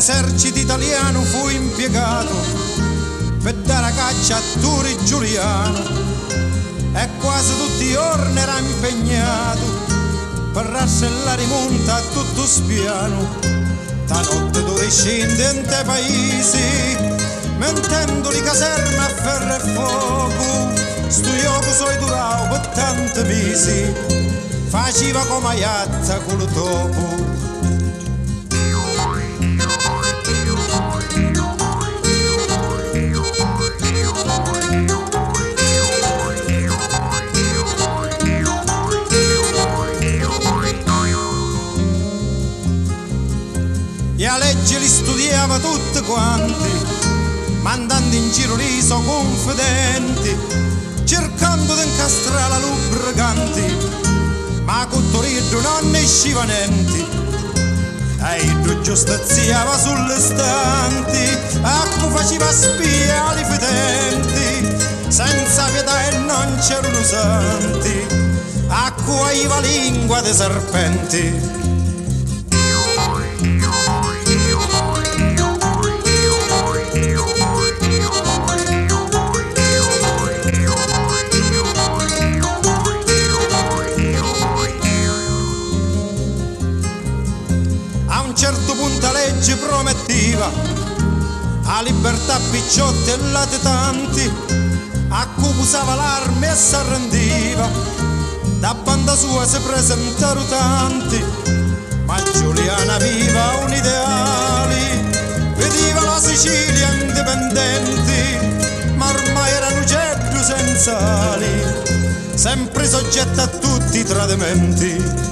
l'esercito italiano fu impiegato per dare a caccia a Turi Giuliano e quasi tutti i giorni era impegnato per rassellare rimonta a tutto spiano. Da notte dove scende in te paesi mentendo di caserme a ferro e fuoco, sto gioco soi durao per tanti mesi, faceva come iatta con il topo. E a legge li studiava tutti quanti, mandando in giro riso confidenti, cercando di incastrare la lubricanti, ma con Torino non ne usciva niente. E il giustiziava sulle stanti, acqua faceva spia ai fedenti, senza pietà e non c'erano santi, acqua iva lingua dei serpenti. A un certo punto la legge prometteva a libertà picciotti e latitanti, a cui usava l'arma e si arrendiva, da banda sua si presentarono tanti, ma Giuliana aveva un ideale, vedeva la Sicilia indipendente, ma ormai era un uccello senza ali, sempre soggetta a tutti i tradimenti.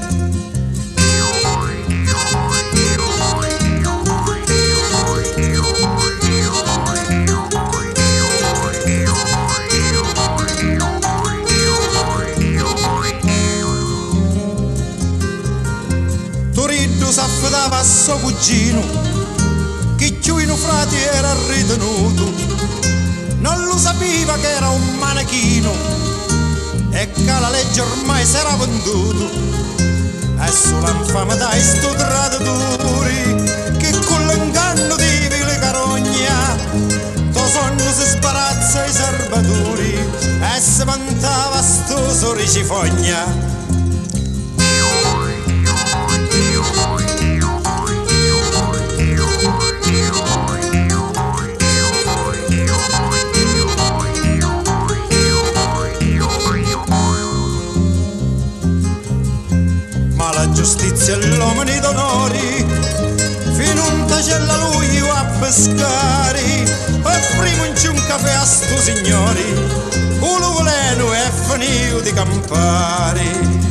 Torino s'affidava a suo cugino, che più in frati era ritenuto, non lo sapeva che era un manichino e che la legge ormai s'era venduto. E sull'infamità e sto traditori che con l'inganno di vile carogna to sonno si sparazza i serbatori e si vantava sto soricifogna. Ma la giustizia e l'uomini d'onori fino un tacella lui a pescare e prima in un caffè a sto signori uno voleno e finito di campare.